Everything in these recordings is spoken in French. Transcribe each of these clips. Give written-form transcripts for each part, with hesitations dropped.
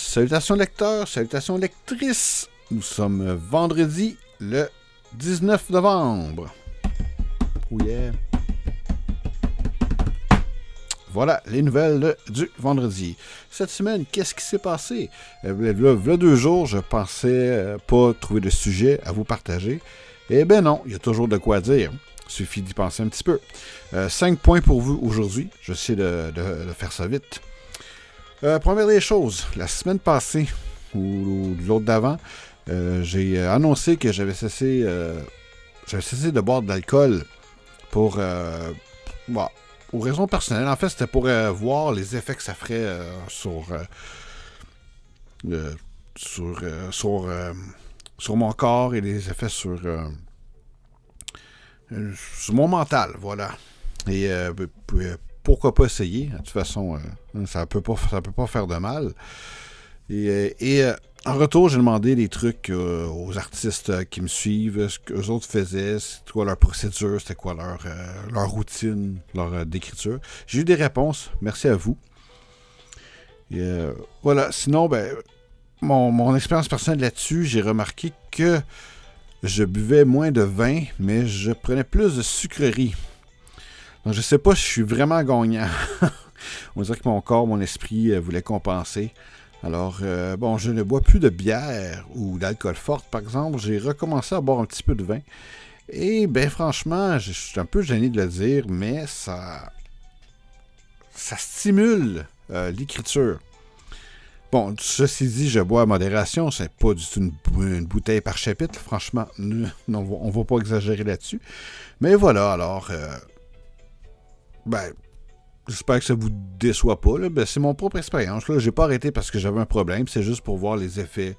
Salutations lecteurs, salutations lectrices. Nous sommes vendredi le 19 novembre. Oh yeah. Voilà les nouvelles du vendredi. Cette semaine, qu'est-ce qui s'est passé? V'là 2 jours, je pensais pas trouver de sujet à vous partager. Eh ben non, il y a toujours de quoi dire. Il suffit d'y penser un petit peu. 5 points pour vous aujourd'hui. Je sais de faire ça vite. Première des choses, la semaine passée, ou l'autre d'avant, j'ai annoncé que j'avais cessé de boire de l'alcool pour raisons personnelles. En fait, c'était pour voir les effets que ça ferait sur mon corps et les effets sur mon mental, voilà. Et pourquoi pas essayer? De toute façon, ça peut pas faire de mal. Et en retour, j'ai demandé des trucs aux artistes qui me suivent, ce qu'eux autres faisaient, c'était quoi leur procédure, c'était quoi leur routine, leur d'écriture. J'ai eu des réponses, merci à vous. Et voilà, sinon, mon expérience personnelle là-dessus, j'ai remarqué que je buvais moins de vin, mais je prenais plus de sucreries. Donc, je sais pas si je suis vraiment gagnant. On dirait que mon corps, mon esprit voulait compenser. Alors, je ne bois plus de bière ou d'alcool fort, par exemple. J'ai recommencé à boire un petit peu de vin. Et, franchement, je suis un peu gêné de le dire, mais ça stimule l'écriture. Bon, ceci dit, je bois à modération. C'est pas du tout une bouteille par chapitre, franchement. Non, on va pas exagérer là-dessus. Mais voilà, alors... j'espère que ça vous déçoit pas. Là. C'est mon propre expérience. Là. J'ai pas arrêté parce que j'avais un problème. C'est juste pour voir les effets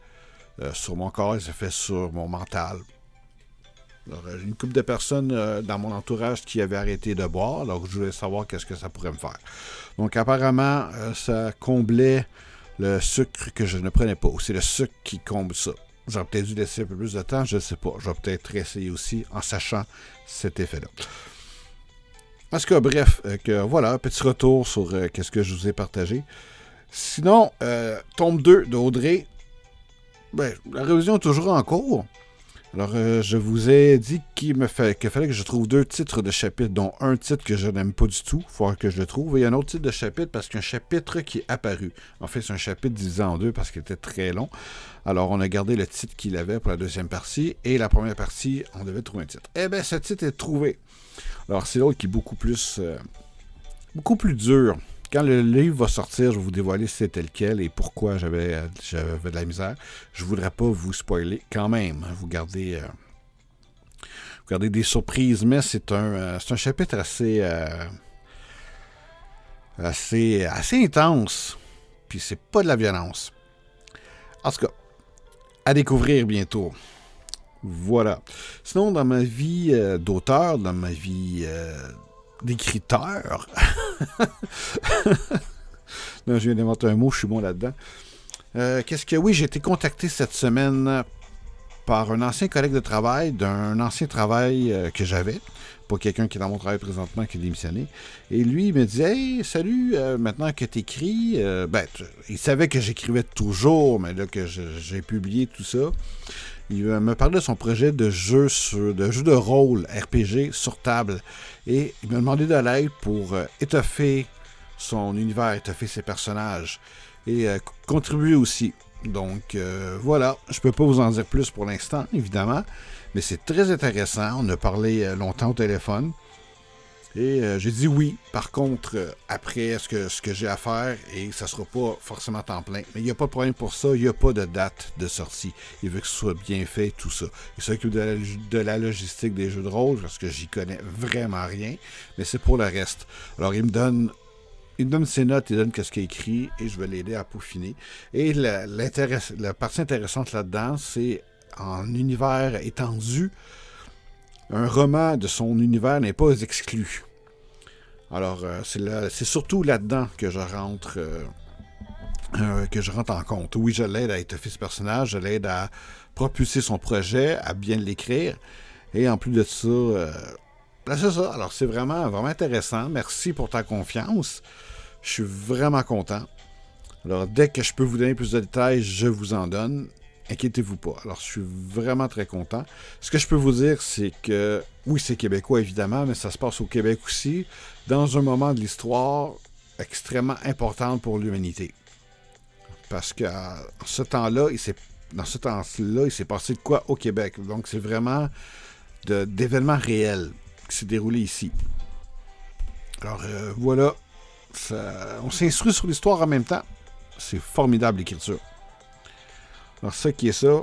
sur mon corps, les effets sur mon mental. Alors, une couple de personnes dans mon entourage qui avaient arrêté de boire. Alors, je voulais savoir qu'est-ce que ça pourrait me faire. Donc, apparemment, ça comblait le sucre que je ne prenais pas. C'est le sucre qui comble ça. J'aurais peut-être dû laisser un peu plus de temps. Je ne sais pas. Je vais peut-être essayer aussi en sachant cet effet-là. En tout cas, bref, voilà, un petit retour sur qu'est-ce que je vous ai partagé. Sinon, tome 2 d'Audrey, la révision est toujours en cours. Alors, je vous ai dit qu'il fallait que je trouve 2 titres de chapitre, dont un titre que je n'aime pas du tout, il faut que je le trouve. Et il y a un autre titre de chapitre parce qu'il y a un chapitre qui est apparu. En fait, c'est un chapitre divisé en 2 parce qu'il était très long. Alors, on a gardé le titre qu'il avait pour la deuxième partie. Et la première partie, on devait trouver un titre. Eh bien, ce titre est trouvé. Alors, c'est l'autre qui est beaucoup plus dur. Quand le livre va sortir, je vais vous dévoiler c'était lequel et pourquoi j'avais de la misère. Je ne voudrais pas vous spoiler quand même. Vous gardez des surprises, mais c'est un chapitre assez intense. Puis c'est pas de la violence. En tout cas, à découvrir bientôt. Voilà. Sinon, dans ma vie d'auteur, dans ma vie d'écriteur, non, je viens d'inventer un mot, je suis bon là-dedans. Oui, j'ai été contacté cette semaine par un ancien collègue de travail, d'un ancien travail que j'avais, pas quelqu'un qui est dans mon travail présentement, qui a démissionné. Et lui, il me dit « Hey, salut, maintenant que tu écris... » il savait que j'écrivais toujours, mais là que j'ai publié tout ça. Il me parlait de son projet de jeu de rôle RPG sur table. Et il m'a demandé de l'aide pour étoffer son univers, étoffer ses personnages. Et contribuer aussi. Donc voilà, je peux pas vous en dire plus pour l'instant, évidemment. Mais c'est très intéressant. On a parlé longtemps au téléphone. Et j'ai dit oui. Par contre, après, ce que j'ai à faire, et ça sera pas forcément temps plein. Mais il n'y a pas de problème pour ça. Il n'y a pas de date de sortie. Il veut que ce soit bien fait, tout ça. Il s'occupe de la logistique des jeux de rôle, parce que j'y connais vraiment rien. Mais c'est pour le reste. Alors, il me donne ses notes, il donne ce qu'il a écrit, et je vais l'aider à peaufiner. Et la partie intéressante là-dedans, c'est en univers étendu, un roman de son univers n'est pas exclu. Alors, c'est surtout là-dedans que je rentre en compte. Oui, je l'aide à étoffer ce personnage, je l'aide à propulser son projet, à bien l'écrire. Et en plus de ça, c'est ça. Alors, c'est vraiment, vraiment intéressant. Merci pour ta confiance. Je suis vraiment content. Alors, dès que je peux vous donner plus de détails, je vous en donne. Inquiétez-vous pas. Alors, je suis vraiment très content. Ce que je peux vous dire, c'est que, oui, c'est québécois, évidemment, mais ça se passe au Québec aussi, dans un moment de l'histoire extrêmement important pour l'humanité. Parce que dans ce temps-là, il s'est passé de quoi au Québec. Donc, c'est vraiment d'événements réels qui s'est déroulé ici. Alors, voilà. On s'instruit sur l'histoire en même temps. C'est formidable, l'écriture. Alors, ça qui est ça.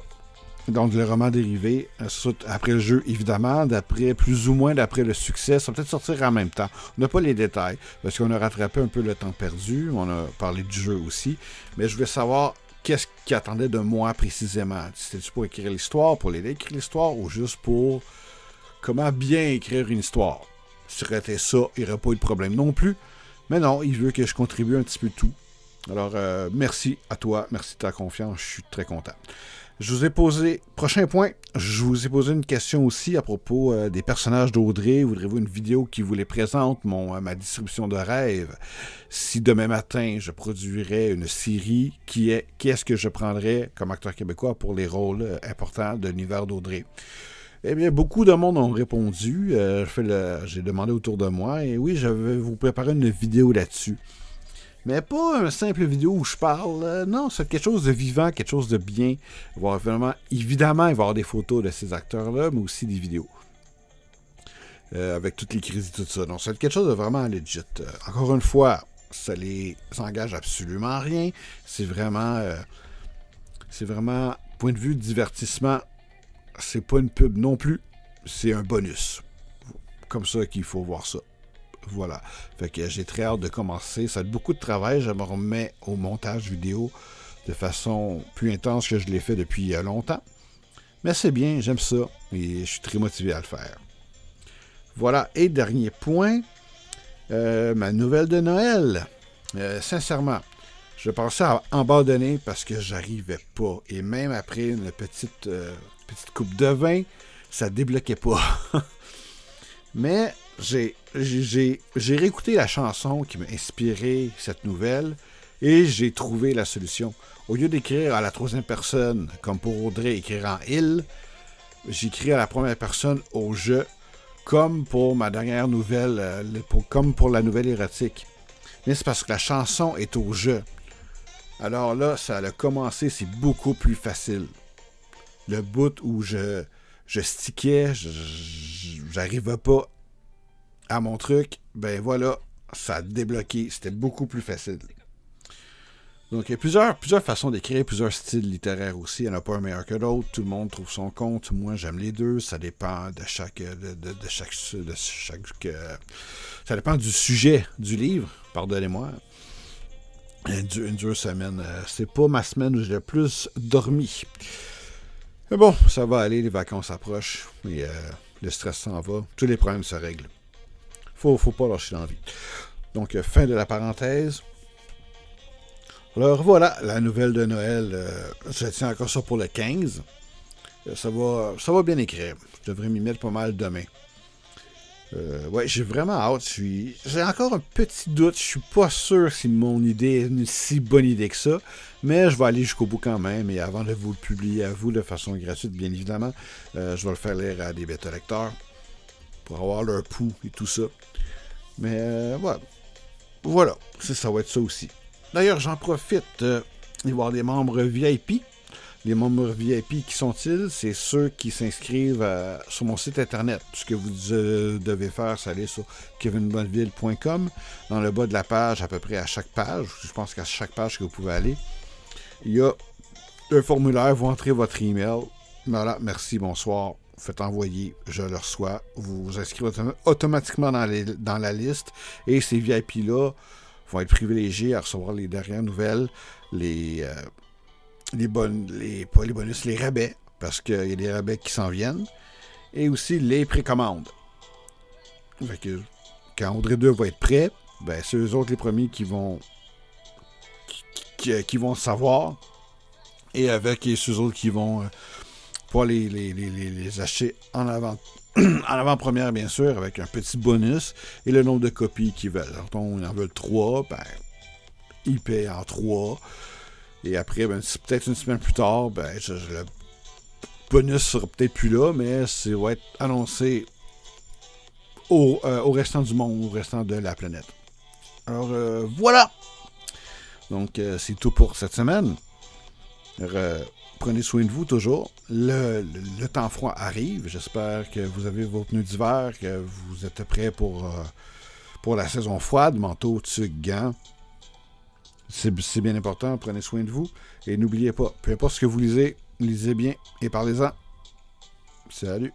Donc, le roman dérivé, après le jeu, évidemment, plus ou moins d'après le succès, ça va peut-être sortir en même temps. On n'a pas les détails, parce qu'on a rattrapé un peu le temps perdu. On a parlé du jeu aussi. Mais je voulais savoir qu'est-ce qui attendait de moi précisément. C'était-tu pour écrire l'histoire, pour l'aider à écrire l'histoire, ou juste pour comment bien écrire une histoire? Si ça aurait été ça, il n'y aurait pas eu de problème non plus. Mais non, il veut que je contribue un petit peu tout. Alors, merci à toi, merci de ta confiance, je suis très content. Prochain point, je vous ai posé une question aussi à propos des personnages d'Audrey. Voudrez-vous une vidéo qui vous les présente, ma distribution de rêve? Si demain matin, je produirais une série, qui est-ce que je prendrais comme acteur québécois pour les rôles importants de l'univers d'Audrey? Eh bien, beaucoup de monde ont répondu. J'ai demandé autour de moi, et oui, je vais vous préparer une vidéo là-dessus. Mais pas une simple vidéo où je parle. Non, c'est quelque chose de vivant, quelque chose de bien. Évidemment, il va y avoir des photos de ces acteurs-là, mais aussi des vidéos. Avec toutes les crédits, tout ça. Donc, c'est quelque chose de vraiment legit. Encore une fois, ça les engage absolument à rien. C'est vraiment, point de vue divertissement, c'est pas une pub non plus. C'est un bonus. Comme ça qu'il faut voir ça. Voilà. Fait que j'ai très hâte de commencer. Ça a beaucoup de travail. Je me remets au montage vidéo de façon plus intense que je l'ai fait depuis longtemps. Mais c'est bien, j'aime ça. Et je suis très motivé à le faire. Voilà. Et dernier point, ma nouvelle de Noël. Sincèrement, je pensais à abandonner parce que j'arrivais pas. Et même après une petite coupe de vin, ça débloquait pas. Mais j'ai réécouté la chanson qui m'a inspiré cette nouvelle et j'ai trouvé la solution. Au lieu d'écrire à la troisième personne, comme pour Audrey, écrire en « il », j'écris à la première personne au « je », comme pour ma dernière nouvelle, comme pour la nouvelle érotique. Mais c'est parce que la chanson est au « je ». Alors là, ça a commencé, c'est beaucoup plus facile. Le bout où je stickais, j'arrivais pas à mon truc, ben voilà, ça a débloqué, c'était beaucoup plus facile. Donc il y a plusieurs façons d'écrire, plusieurs styles littéraires aussi, il n'y en a pas un meilleur que l'autre, tout le monde trouve son compte, moi j'aime les deux, ça dépend de chaque ça dépend du sujet du livre, pardonnez-moi. Une dure semaine, c'est pas ma semaine où j'ai le plus dormi. Mais bon, ça va aller, les vacances approchent, et le stress s'en va, tous les problèmes se règlent. Faut pas lâcher l'envie. Donc, fin de la parenthèse. Alors voilà, la nouvelle de Noël, je tiens encore ça pour le 15. Ça va bien écrire. Je devrais m'y mettre pas mal demain. Ouais, j'ai vraiment hâte. J'ai encore un petit doute. Je suis pas sûr si mon idée est une si bonne idée que ça. Mais je vais aller jusqu'au bout quand même. Et avant de vous le publier à vous de façon gratuite, bien évidemment, je vais le faire lire à des bêta-lecteurs pour avoir leur pouls et tout ça. Mais voilà, ça va être ça aussi. D'ailleurs, j'en profite d'y voir des membres VIP. Les membres VIP, qui sont-ils? C'est ceux qui s'inscrivent sur mon site internet. Ce que vous devez faire, c'est aller sur kevinbonneville.com. Dans le bas de la page, à peu près à chaque page, je pense qu'à chaque page que vous pouvez aller, il y a un formulaire, vous entrez votre email. Voilà, merci, bonsoir. Faites envoyer, je le reçois. Vous vous inscrivez automatiquement dans la liste. Et ces VIP-là vont être privilégiés à recevoir les dernières nouvelles, les bonus, les rabais, parce qu'il y a des rabais qui s'en viennent, et aussi les précommandes. Fait que, quand Audrey 2 va être prêt, ben, c'est eux autres les premiers qui vont savoir, et c'est eux autres qui vont pouvoir les acheter en avant. En avant-première, bien sûr, avec un petit bonus et le nombre de copies qu'ils veulent. Alors, ils en veulent 3, ben, IP en 3. Et après, ben, peut-être une semaine plus tard, ben, le bonus sera peut-être plus là, mais ça va être annoncé au restant du monde, au restant de la planète. Alors, voilà! Donc, c'est tout pour cette semaine. Prenez soin de vous toujours. Le temps froid arrive. J'espère que vous avez vos pneus d'hiver, que vous êtes prêts pour la saison froide. Manteau, tuque, gants. C'est bien important. Prenez soin de vous. Et n'oubliez pas, peu importe ce que vous lisez bien et parlez-en. Salut!